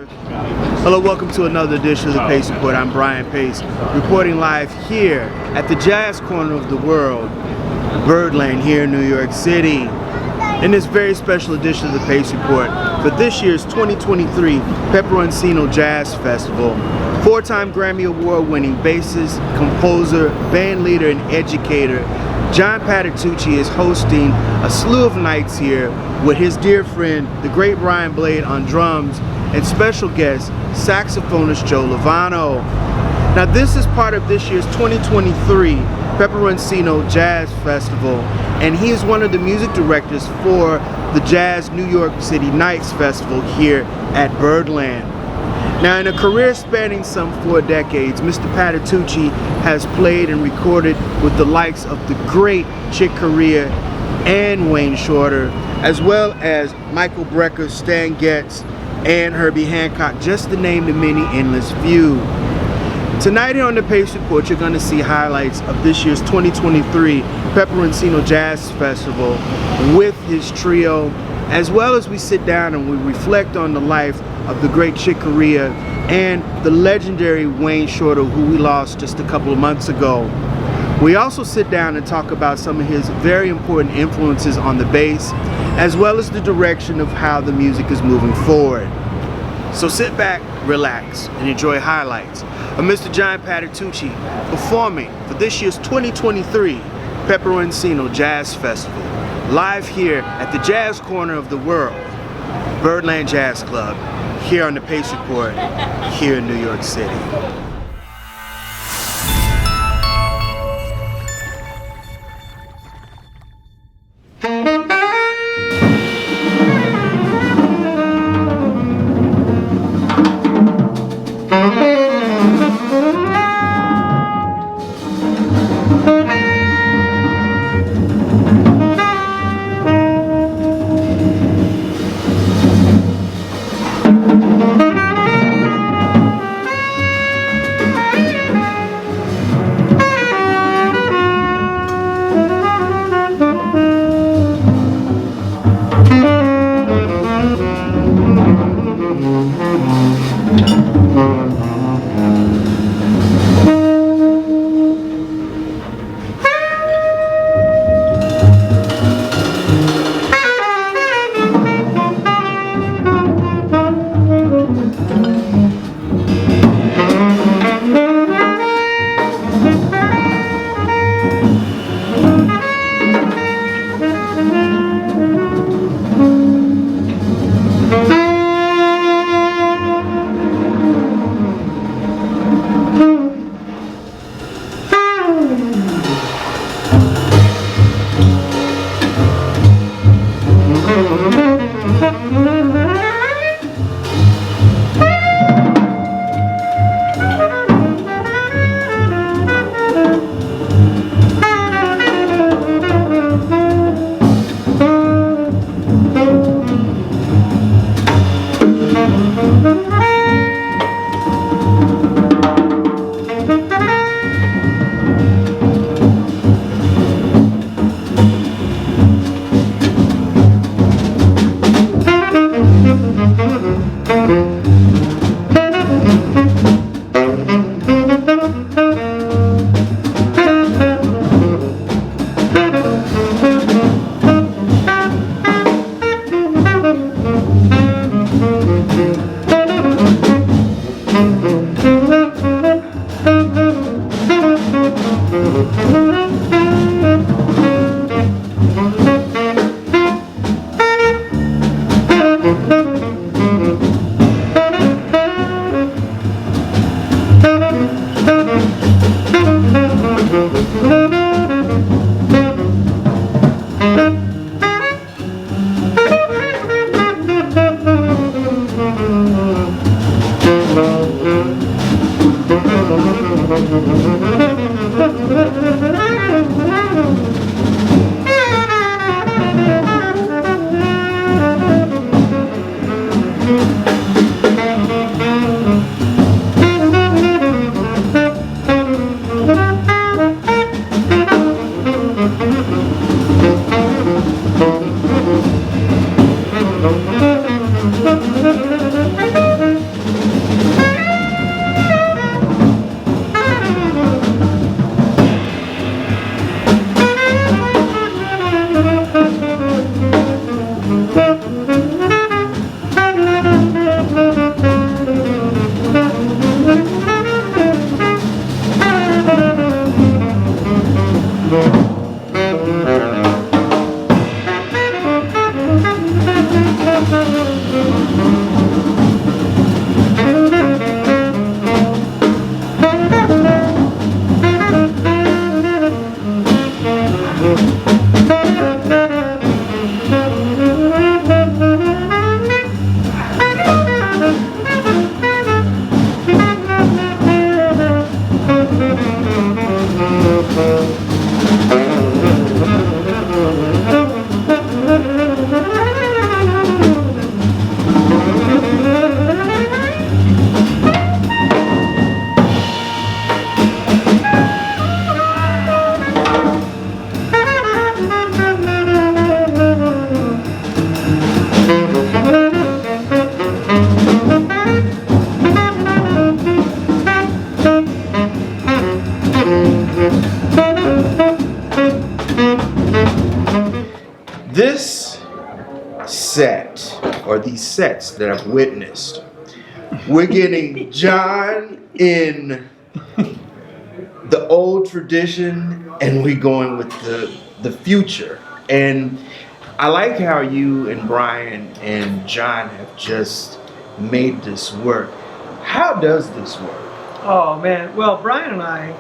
Hello, welcome to another edition of the Pace Report. I'm Brian Pace, reporting live here at the Jazz Corner of the World, Birdland here in New York City. In this very special edition of the Pace Report for this year's 2023 Peperoncino Jazz Festival, four-time Grammy Award-winning bassist, composer, bandleader, and educator, John Patitucci is hosting a slew of nights here with his dear friend, the great Brian Blade on drums, and special guest, saxophonist Joe Lovano. Now this is part of this year's 2023 Peperoncino Jazz Festival, and he is one of the music directors for the Jazz New York City Nights Festival here at Birdland. Now, in a career spanning some 4 decades, Mr. Patitucci has played and recorded with the likes of the great Chick Corea and Wayne Shorter, as well as Michael Brecker, Stan Getz, and Herbie Hancock, just to name the many endless few. Tonight here on the Pace Report, you're going to see highlights of this year's 2023 Peperoncino Jazz Festival with his trio, as well as we sit down and we reflect on the life of the great Chick Corea and the legendary Wayne Shorter, who we lost just a couple of months ago. We also sit down and talk about some of his very important influences on the bass, as well as the direction of how the music is moving forward. So sit back, relax, and enjoy highlights of Mr. John Patitucci performing for this year's 2023 Peperoncino Jazz Festival, live here at the Jazz Corner of the World, Birdland Jazz Club, here on the Pace Report, here in New York City. these sets that I've witnessed. We're getting John in the old tradition, and we're going with the future. And I like how you and Brian and John have just made this work. How does this work? Oh man, well, Brian and I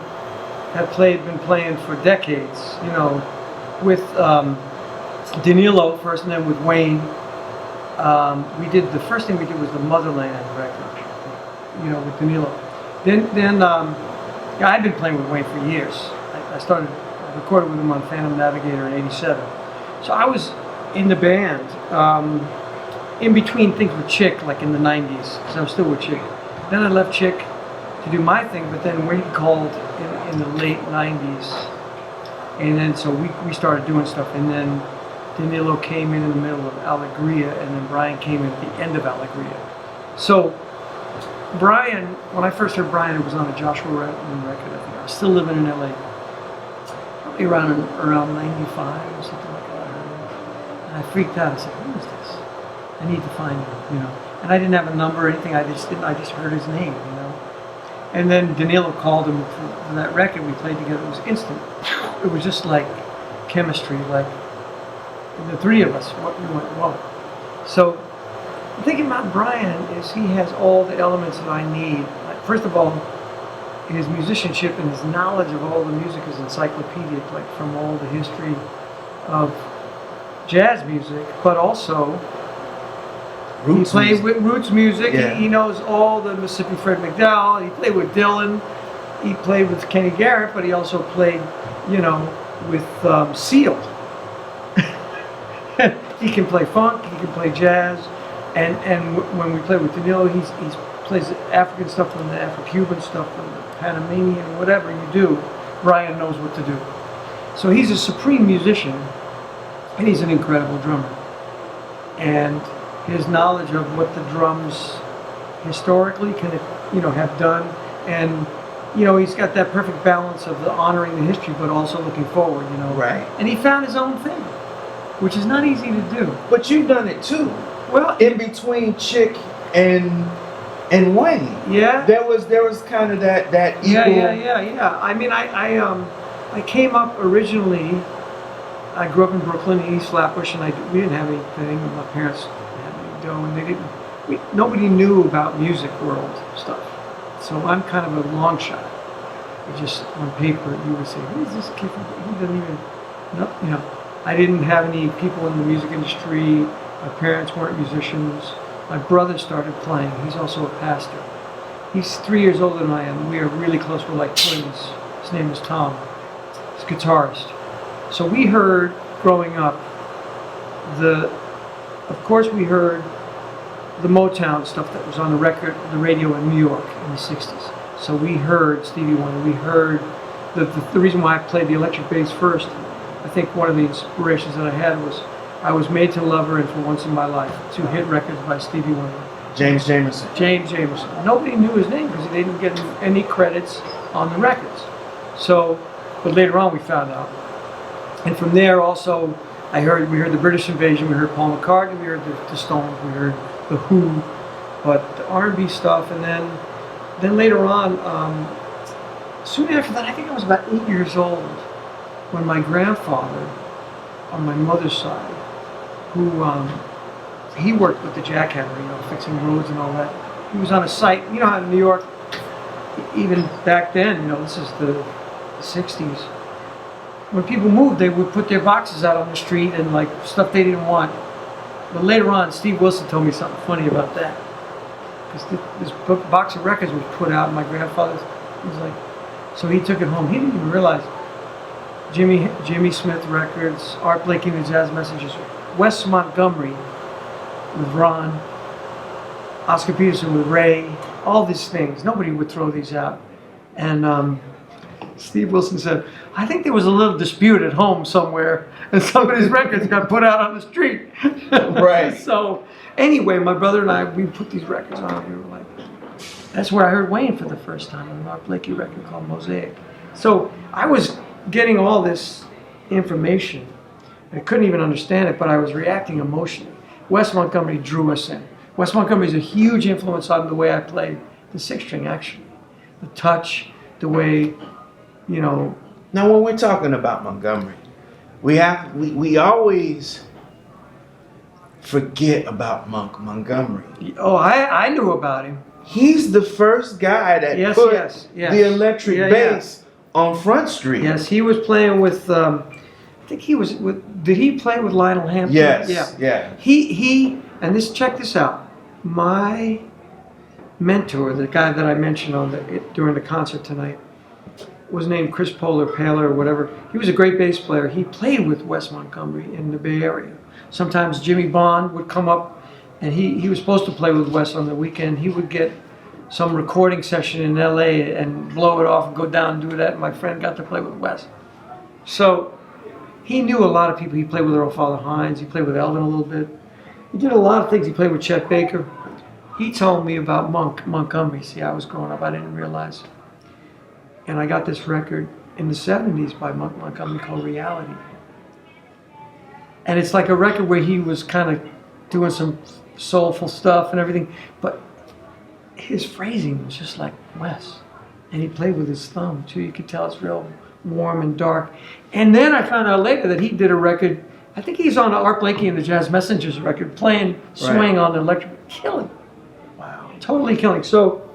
have been playing for decades, you know, with Danilo first, and then with Wayne. The first thing we did was the Motherland record, you know, with Danilo. Then yeah, I've been playing with Wayne for years. I recorded with him on Phantom Navigator in '87. So I was in the band, in between things with Chick, like in the 90s, because I was still with Chick. Then I left Chick to do my thing, but then Wayne called in the late 90s. And then so we started doing stuff, and then Danilo came in the middle of Allegria, and then Brian came in at the end of Allegria. So Brian, when I first heard Brian, it was on a Joshua Redman record, I think. I was still living in LA. Probably around 95 or something like that. And I freaked out. I said, who is this? I need to find him, you know. And I didn't have a number or anything, I just heard his name, you know. And then Danilo called him for that record we played together. It was instant. It was just like chemistry, like the three of us, we went, whoa. So the thing about Brian is he has all the elements that I need. Like, first of all, his musicianship and his knowledge of all the music is encyclopedic, like from all the history of jazz music, but also he played with roots music. Yeah. He knows all the Mississippi Fred McDowell. He played with Dylan. He played with Kenny Garrett, but he also played, you know, with Seal. He can play funk. He can play jazz. And when we play with Danilo, he plays African stuff and the Afro-Cuban stuff and the Panamanian, whatever you do, Brian knows what to do. So he's a supreme musician, and he's an incredible drummer. And his knowledge of what the drums historically can, you know, have done, and you know, he's got that perfect balance of the honoring the history, but also looking forward, you know. Right. And he found his own thing, which is not easy to do. But you've done it too. Well, in between Chick and Wayne. Yeah. There was kind of that equal. Yeah. I mean, I came up originally. I grew up in Brooklyn, East Flatbush, and we didn't have anything. My parents had any dough, and nobody knew about music world stuff. So I'm kind of a long shot. Just on paper, you would say, "Who is this kid? He doesn't even know." You know, I didn't have any people in the music industry. My parents weren't musicians. My brother started playing. He's also a pastor. He's 3 years older than I am. We are really close. We're like twins. His name is Tom. He's a guitarist. So we heard, growing up, of course we heard the Motown stuff that was on the radio in New York in the 60s. So we heard Stevie Wonder. We heard the reason why I played the electric bass first. I think one of the inspirations that I had was I Was Made to Love Her and For Once in My Life, 2 hit records by Stevie Wonder. James Jamerson. Nobody knew his name because they didn't get any credits on the records. So, but later on we found out. And from there also, we heard the British Invasion, we heard Paul McCartney, we heard the Stones, we heard the Who, but the R&B stuff, and then later on, soon after that, I think I was about 8 years old, when my grandfather, on my mother's side, who he worked with the jackhammer, you know, fixing roads and all that. He was on a site, you know how in New York, even back then, you know, this is the 60s, when people moved, they would put their boxes out on the street and like stuff they didn't want. But later on, Steve Wilson told me something funny about that. Because this box of records was put out, and my grandfather's, he was like, so he took it home. He didn't even realize Jimmy Smith records, Art Blakey and the Jazz Messengers, Wes Montgomery with Ron, Oscar Peterson with Ray, all these things. Nobody would throw these out. And Steve Wilson said, I think there was a little dispute at home somewhere, and some of these records got put out on the street. Right. So anyway, my brother and I, we put these records on. We were like, that's where I heard Wayne for the first time, an Art Blakey record called Mosaic. So I was getting all this information. I couldn't even understand it, but I was reacting emotionally. Wes Montgomery drew us in. Wes Montgomery is a huge influence on the way I played the six string, actually. The touch, the way, you know. Now, when we're talking about Montgomery, we always forget about Montgomery. Oh, I knew about him. He's the first guy that put the electric bass on Front Street. Yes, he was playing with, I think he was with, did he play with Lionel Hampton? Yes, yeah. He and check this out. My mentor, the guy that I mentioned during the concert tonight, was named Chris Polar, or whatever. He was a great bass player. He played with Wes Montgomery in the Bay Area. Sometimes Jimmy Bond would come up, and he was supposed to play with Wes on the weekend. He would get some recording session in LA and blow it off and go down and do that. And my friend got to play with Wes. So he knew a lot of people. He played with Earl Father Hines. He played with Eldon a little bit. He did a lot of things. He played with Chet Baker. He told me about Montgomery. See, I was growing up. I didn't realize. And I got this record in the 70s by Montgomery called Reality. And it's like a record where he was kind of doing some soulful stuff and everything, but his phrasing was just like Wes. And he played with his thumb too. You could tell it's real warm and dark. And then I found out later that he did a record, I think he's on Art Blakey and the Jazz Messengers record, playing swing on the electric, killing. Wow. Totally killing. So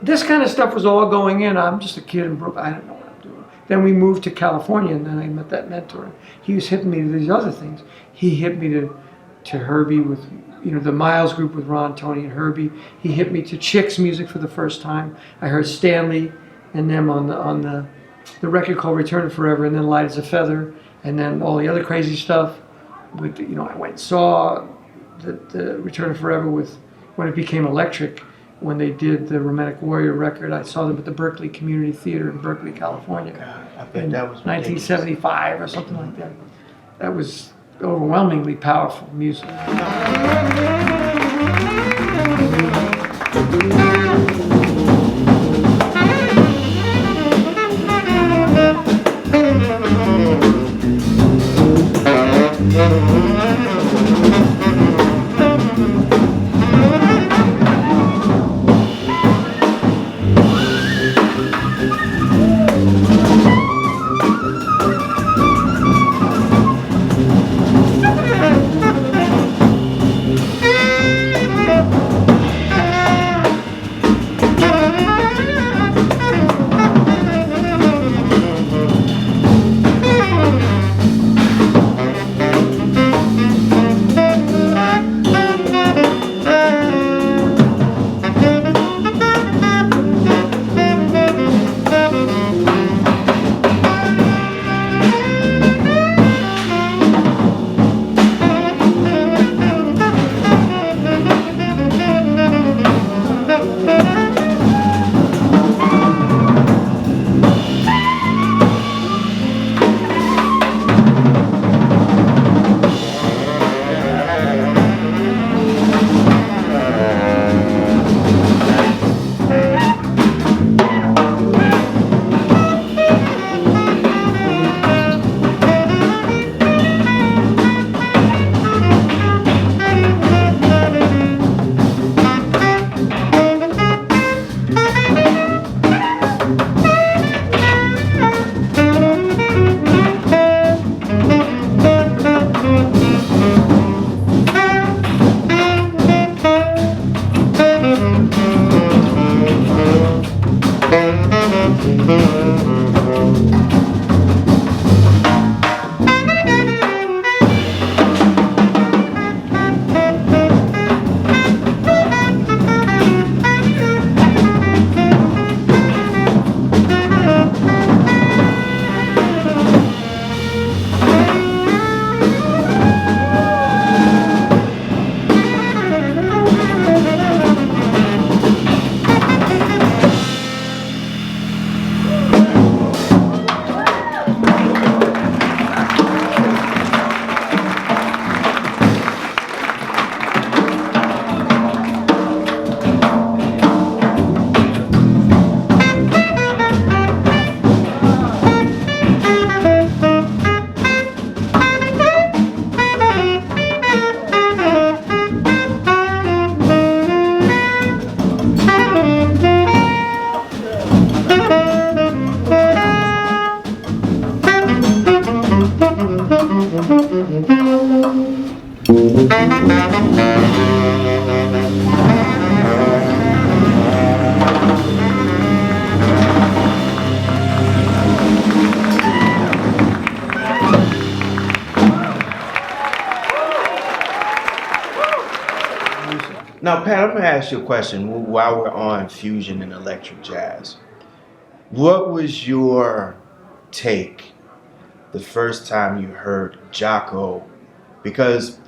this kind of stuff was all going in. I'm just a kid in Brooklyn. I didn't know what I'm doing. Then we moved to California, and then I met that mentor. He was hitting me to these other things. He hit me to Herbie with, you know, the Miles group with Ron, Tony, and Herbie. He hit me to Chick's music for the first time. I heard Stanley and them on the record called Return to Forever, and then Light as a Feather, and then all the other crazy stuff. With, you know, I went and saw the Return to Forever with when it became Electric. When they did the Romantic Warrior record, I saw them at the Berkeley Community Theater in Berkeley, California. God, I bet that was 1975 or something like that. That was overwhelmingly powerful music. Now, Pat, I'm going to ask you a question while we're on fusion and electric jazz. What was your take the first time you heard Jaco? Because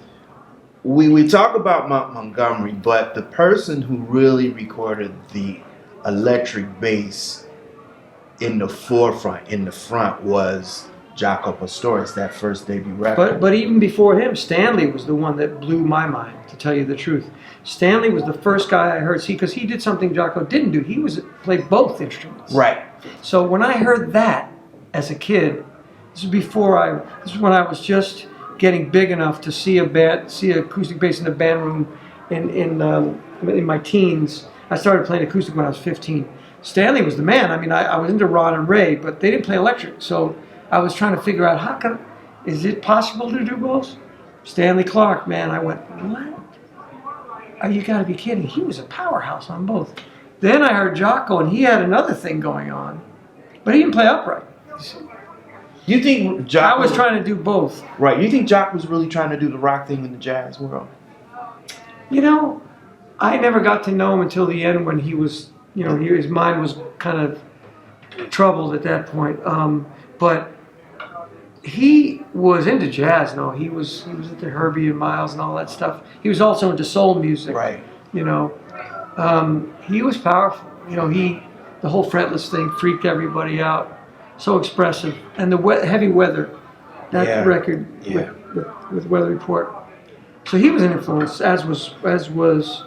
we talk about Montgomery, but the person who really recorded the electric bass in the forefront, in the front, was Jaco Pastorius, that first debut record. But even before him, Stanley was the one that blew my mind, to tell you the truth. Stanley was the first guy I heard, because he did something Jaco didn't do. He played both instruments. Right. So when I heard that as a kid, this is when I was just getting big enough to see acoustic bass in the band room in my teens. I started playing acoustic when I was 15. Stanley was the man. I mean, I was into Ron and Ray, but they didn't play electric. So I was trying to figure out, is it possible to do both? Stanley Clarke, man, I went, what? Oh, you gotta be kidding. He was a powerhouse on both. Then I heard Jaco, and he had another thing going on, but he didn't play upright. You think Jaco... I was trying to do both. Right. You think Jaco was really trying to do the rock thing in the jazz world? You know, I never got to know him until the end, when he was, his mind was kind of troubled at that point. But he was into jazz. No, he was into Herbie and Miles and all that stuff. He was also into soul music. Right. He was powerful. The whole fretless thing freaked everybody out. So expressive, and the Heavy Weather, that record with Weather Report. So he was an influence, as was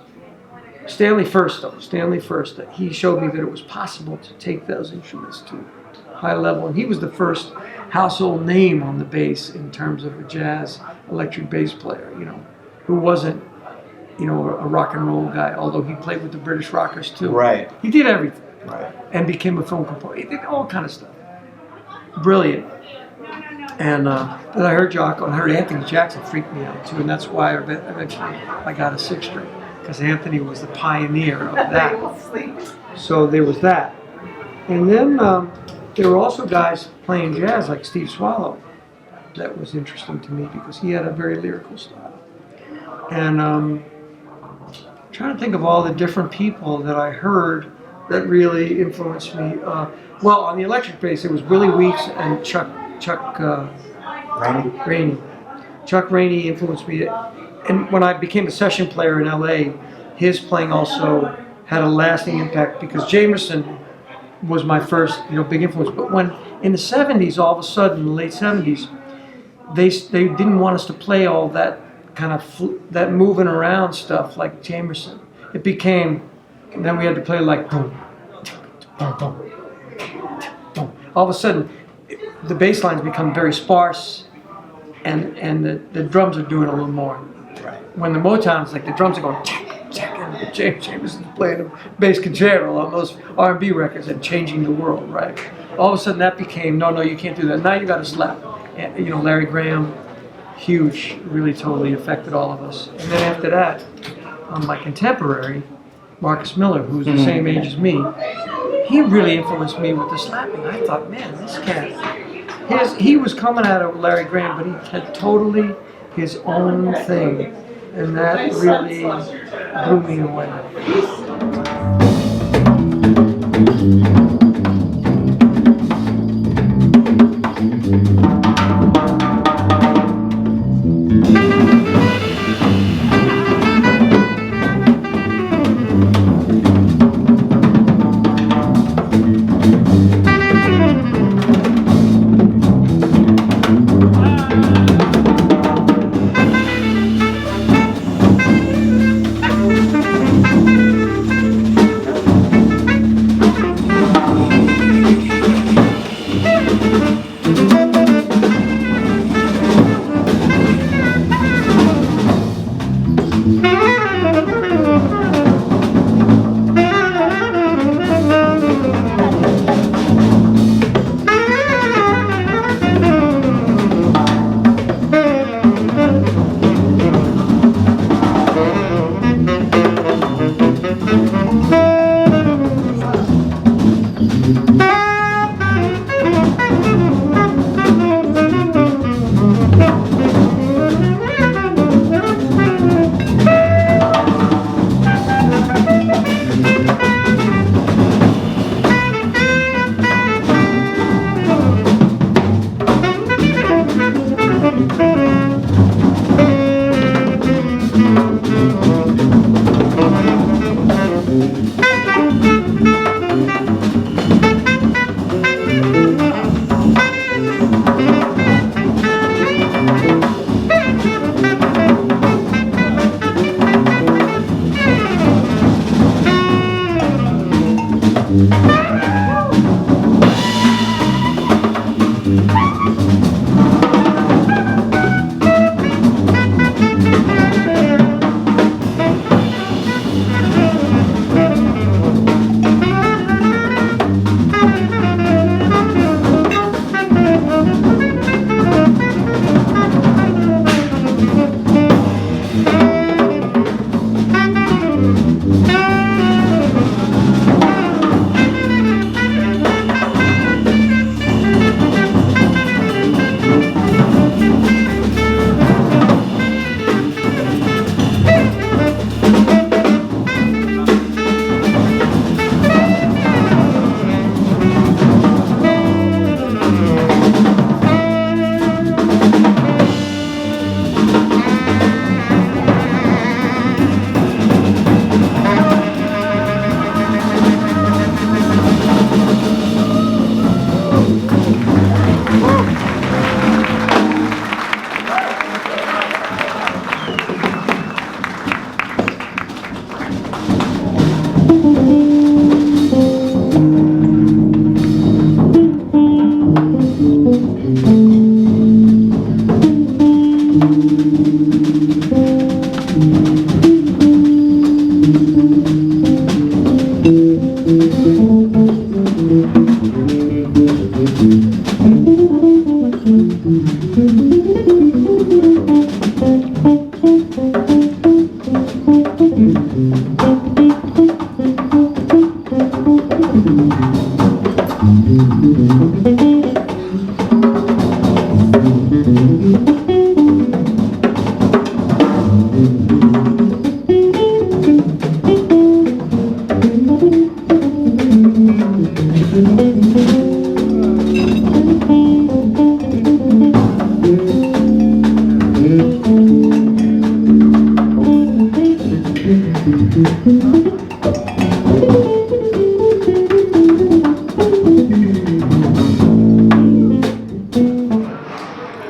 Stanley first, though. Stanley first. He showed me that it was possible to take those instruments to a high level, and he was the first household name on the bass in terms of a jazz electric bass player. Who wasn't a rock and roll guy, although he played with the British Rockers too. Right. He did everything. Right. And became a film composer. He did all kind of stuff. Brilliant. And then I heard Jaco, and I heard Anthony Jackson freaked me out too, and that's why eventually I got a 6-string, because Anthony was the pioneer of that. So there was that. And then there were also guys playing jazz like Steve Swallow. That was interesting to me, because he had a very lyrical style. And trying to think of all the different people that I heard that really influenced me. Well, on the electric bass, it was Willie Weeks and Chuck Rainey. Chuck Rainey influenced me. And when I became a session player in LA, his playing also had a lasting impact, because Jamerson was my first, big influence. But when in the 70s, all of a sudden, the late 70s, they didn't want us to play all that kind of that moving around stuff like Jamerson. It became, and then we had to play like boom, boom, boom, boom. All of a sudden, the bass lines become very sparse, and the drums are doing a little more. Right. When the Motown's like the drums are going check, check, and Jameson's playing a bass concerto on those R&B records and changing the world, right? All of a sudden that became, no, you can't do that. Now you got to slap. And, Larry Graham, huge, really totally affected all of us. And then after that, my contemporary, Marcus Miller, who's the same age as me, he really influenced me with the slapping. I thought, man, this cat, he was coming out of Larry Graham, but he had totally his own thing, and that really blew me away.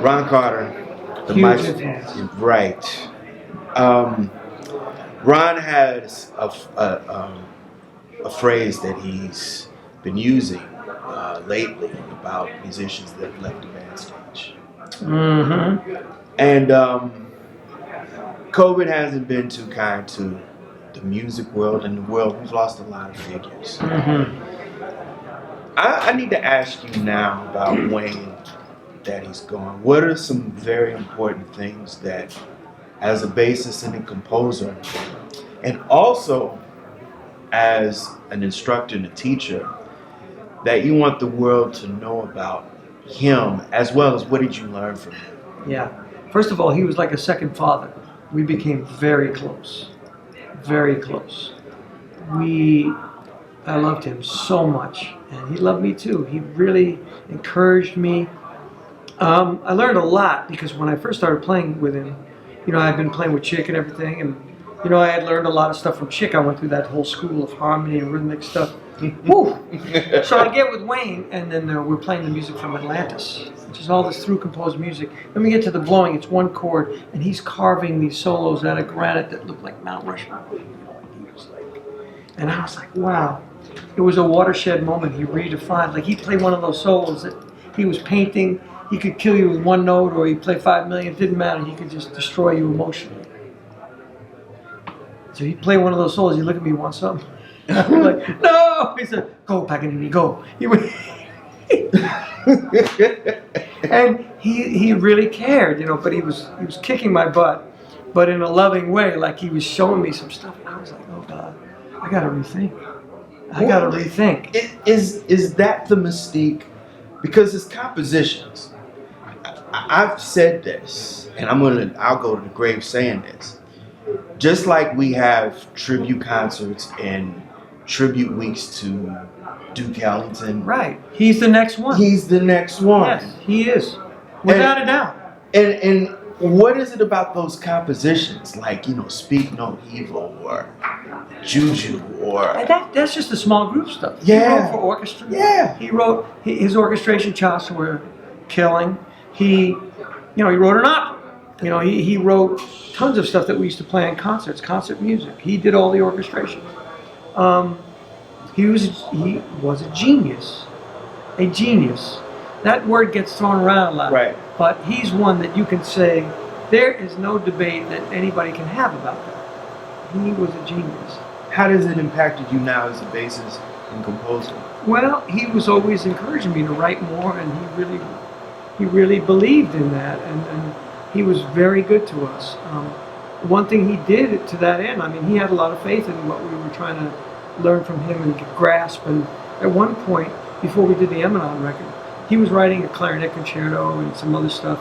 Ron Carter, the Huge maestro, influence. right? Ron has a phrase that he's been using lately about musicians that have left the band stage, and COVID hasn't been too kind to the music world and the world. We've lost a lot of figures. I need to ask you now about Wayne, that he's gone. What are some very important things that, as a bassist and a composer, and also as an instructor and a teacher, that you want the world to know about him, as well as what did you learn from him? Yeah. First of all, he was like a second father. We became very close. Very close. I loved him so much, and he loved me too. He really encouraged me. I learned a lot because when I first started playing with him, I'd been playing with Chick and everything, and I had learned a lot of stuff from Chick. I went through that whole school of harmony and rhythmic stuff. Woo! So I get with Wayne, and then we're playing the music from Atlantis, which is all this through composed music. Then we get to the blowing, it's one chord, and he's carving these solos out of granite that look like Mount Rushmore. And I was like, wow. It was a watershed moment. He redefined, like he played one of those solos that he was painting. He could kill you with one note, or he'd play 5 million, it didn't matter. He could just destroy you emotionally. So he'd play one of those solos, he'd look at me, want something? I'm like, no! He said, go, Paganini, go. He would and he really cared, but he was kicking my butt, but in a loving way, like he was showing me some stuff. And I was like, oh God, I gotta rethink. Is that the mystique? Because his compositions, I've said this, and I'll go to the grave saying this. Just like we have tribute concerts and tribute weeks to Duke Ellington. Right. He's the next one. He's the next one. Yes, he is. Without a doubt. And what is it about those compositions, like, Speak No Evil or juju or And that's just the small group stuff. Yeah. He wrote for orchestra. Yeah. He wrote, his orchestration chops were killing. He wrote an opera. He wrote tons of stuff that we used to play in concerts, concert music. He did all the orchestration. He was a genius. A genius. That word gets thrown around a lot. Right. But he's one that you can say, there is no debate that anybody can have about that. He was a genius. How does it impacted you now as a bassist and composer? Well, he was always encouraging me to write more, and he really believed in that, and he was very good to us. One thing he did to that end, I mean, he had a lot of faith in what we were trying to learn from him and grasp. And at one point, before we did the Emanon record, he was writing a clarinet concerto and some other stuff,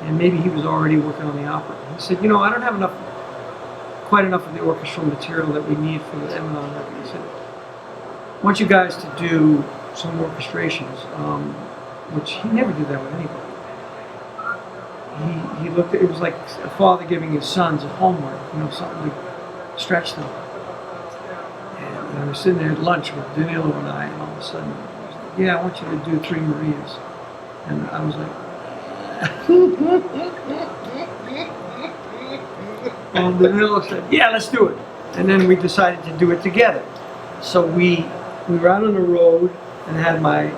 and maybe he was already working on the opera. He said, I don't have quite enough of the orchestral material that we need for the Emanon record. He said, I want you guys to do some orchestrations, which he never did that with anybody. He looked at it was like a father giving his sons a homework, something to stretch them. And I was sitting there at lunch with Danilo and I, and all of a sudden, he was like, yeah, I want you to do Three Marias. And I was like, and Danilo said, yeah, let's do it. And then we decided to do it together. So we were out on the road and had my,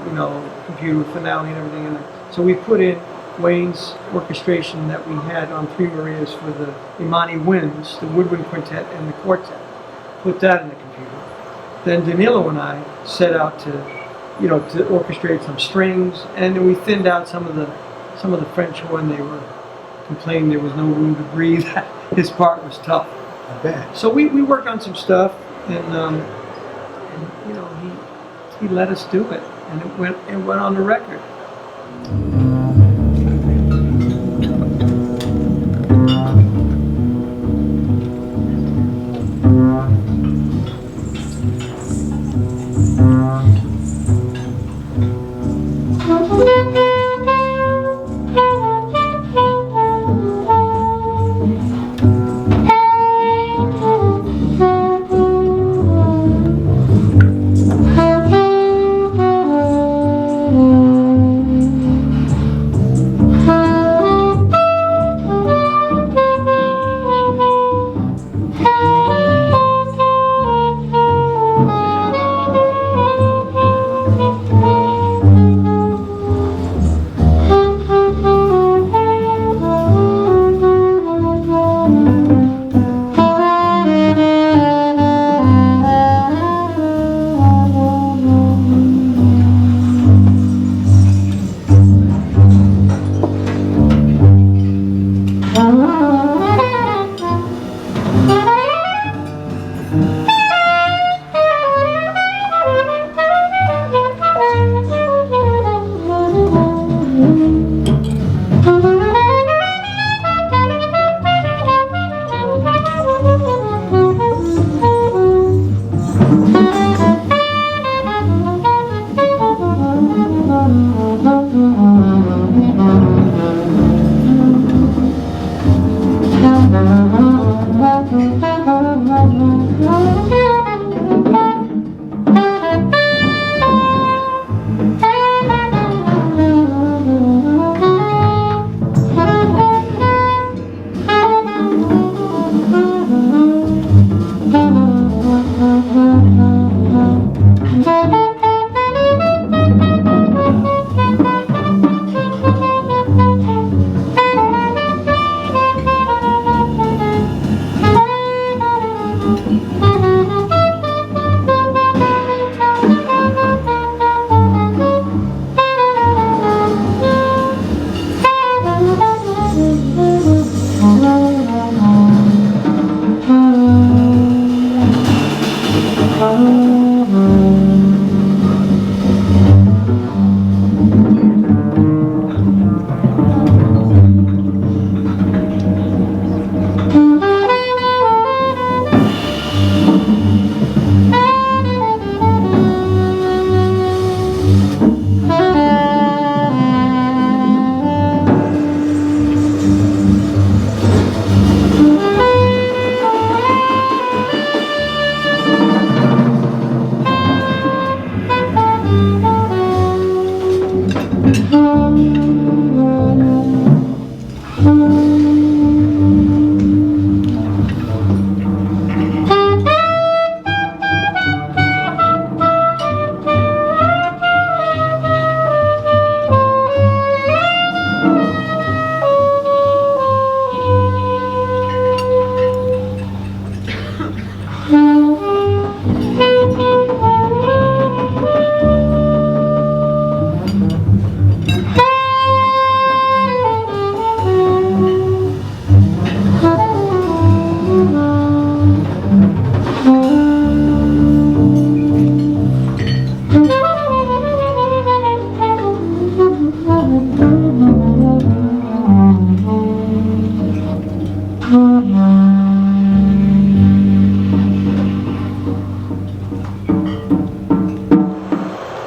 computer with finale and everything. And so we put in Wayne's orchestration that we had on Three Marias for the Imani Winds, the woodwind quintet and the quartet. Put that in the computer. Then Danilo and I set out to orchestrate some strings, and then we thinned out some of the French horn. They were complaining there was no room to breathe. His part was tough. I bet. So we worked on some stuff, and he let us do it, and it went on the record.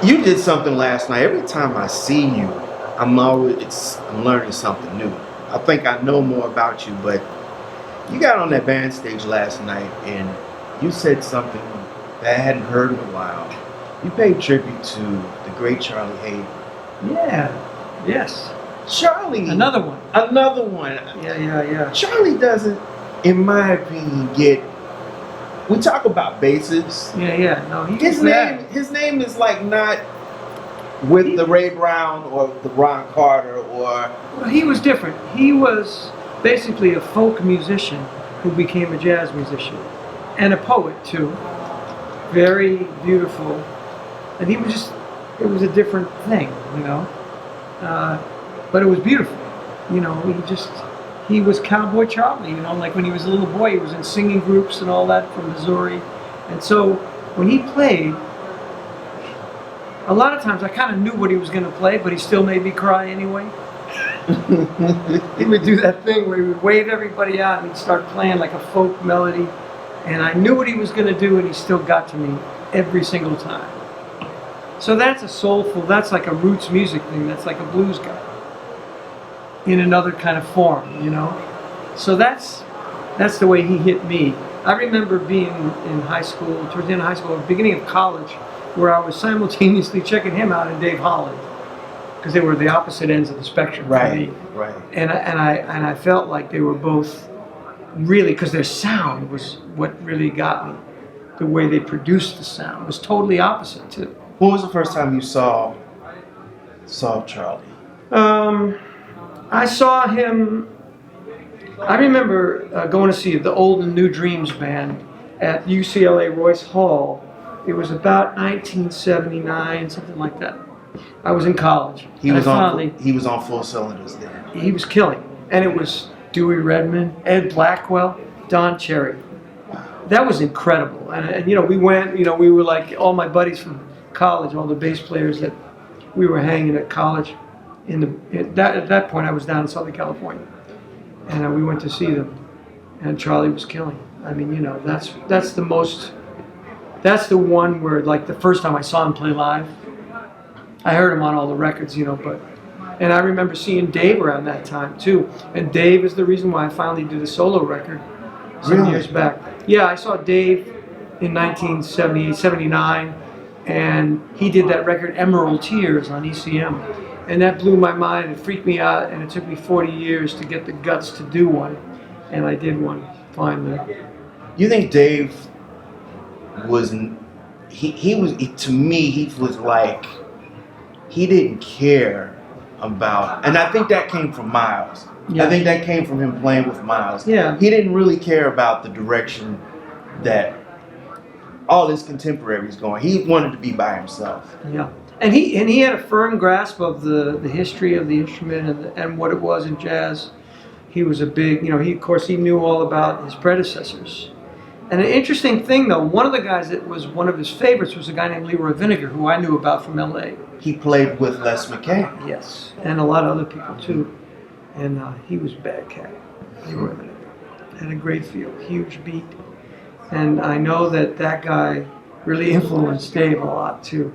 You did something last night. Every time I see you, I'm learning something new. I think I know more about you, but you got on that band stage last night and you said something that I hadn't heard in a while. You paid tribute to the great Charlie Hayden. Yeah, yes. Charlie. Another one. Another one. Yeah. Charlie doesn't, in my opinion, we talk about bassists. Yeah. No, His name is like not with the Ray Brown or the Ron Carter or... Well, he was different. He was basically a folk musician who became a jazz musician. And a poet, too. Very beautiful. And he was just, it was a different thing, you know. But it was beautiful. You know, he was Cowboy Charlie, you know, like when he was a little boy, he was in singing groups and all that from Missouri. And so when he played, a lot of times I kind of knew what he was going to play, but he still made me cry anyway. He would do that thing where he would wave everybody out and he'd start playing like a folk melody. And I knew what he was going to do, and he still got to me every single time. So that's a soulful, that's like a roots music thing. That's like a blues guy in another kind of form, you know? So that's the way he hit me. I remember being in high school, towards the end of high school, beginning of college, where I was simultaneously checking him out and Dave Holland, because they were the opposite ends of the spectrum for me. Right. And I felt like they were both really, because their sound was what really got me. The way they produced the sound was totally opposite too. When was the first time you saw Charlie? I saw him. I remember going to see the Old and New Dreams band at UCLA Royce Hall. It was about 1979, something like that. I was in college. He was on Full Cylinders then. He was killing, and it was Dewey Redman, Ed Blackwell, Don Cherry. That was incredible. And you know, we went. You know, we were like all my buddies from college, all the bass players that we were hanging at college. At that point, I was down in Southern California, and we went to see them. And Charlie was killing. I mean, you know, that's the most. That's the one where, like, the first time I saw him play live, I heard him on all the records, you know, and I remember seeing Dave around that time, too. And Dave is the reason why I finally did a solo record some years back. Yeah, I saw Dave in 1978, 79, and he did that record Emerald Tears on ECM. And that blew my mind. It freaked me out, and it took me 40 years to get the guts to do one. And I did one, finally. You think Dave was, he was, to me, he was like, he didn't care about, and I think that came from Miles. Yeah. I think that came from him playing with Miles. Yeah. He didn't really care about the direction that all his contemporaries going. He wanted to be by himself. Yeah. And he had a firm grasp of the history of the instrument and what it was in jazz. He was a big, you know, he knew all about his predecessors. And an interesting thing, though, one of the guys that was one of his favorites was a guy named Leroy Vinnegar, who I knew about from L.A. He played with Les McCann. Yes, and a lot of other people, too. And he was a bad cat, Leroy Vinnegar. Had a great feel, huge beat. And I know that guy really influenced Dave a lot, too.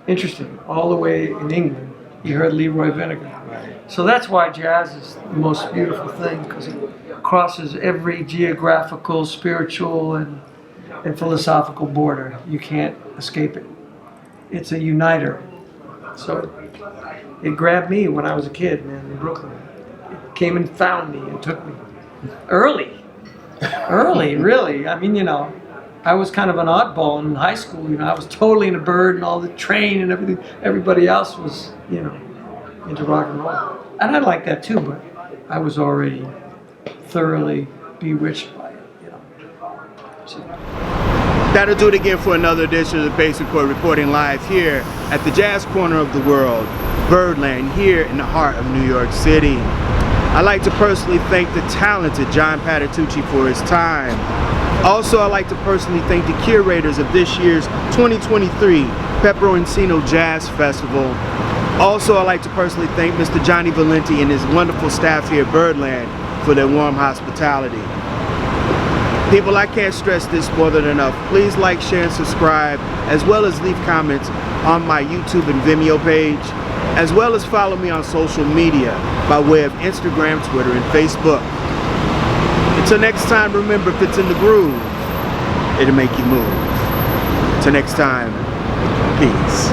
Interesting, all the way in England, you heard Leroy Vinnegar. Right. So that's why jazz is the most beautiful thing, because it crosses every geographical, spiritual, and philosophical border. You can't escape it. It's a uniter. So it grabbed me when I was a kid, man, in Brooklyn. It came and found me and took me. Early, really. I mean, you know, I was kind of an oddball in high school. You know, I was totally into Bird and all the Train and everything. Everybody else was, you know, into rock and roll. And I liked that too, but I was already thoroughly bewitched by it, you know. So. That'll do it again for another edition of the Basic Chord, reporting live here at the Jazz Corner of the World, Birdland, here in the heart of New York City. I'd like to personally thank the talented John Patitucci for his time. Also, I'd like to personally thank the curators of this year's 2023 Peperoncino Jazz Festival. Also, I'd like to personally thank Mr. Johnny Valenti and his wonderful staff here at Birdland for their warm hospitality. People, I can't stress this more than enough. Please like, share, and subscribe, as well as leave comments on my YouTube and Vimeo page, as well as follow me on social media by way of Instagram, Twitter, and Facebook. Until next time, remember, if it's in the groove, it'll make you move. Till next time, peace.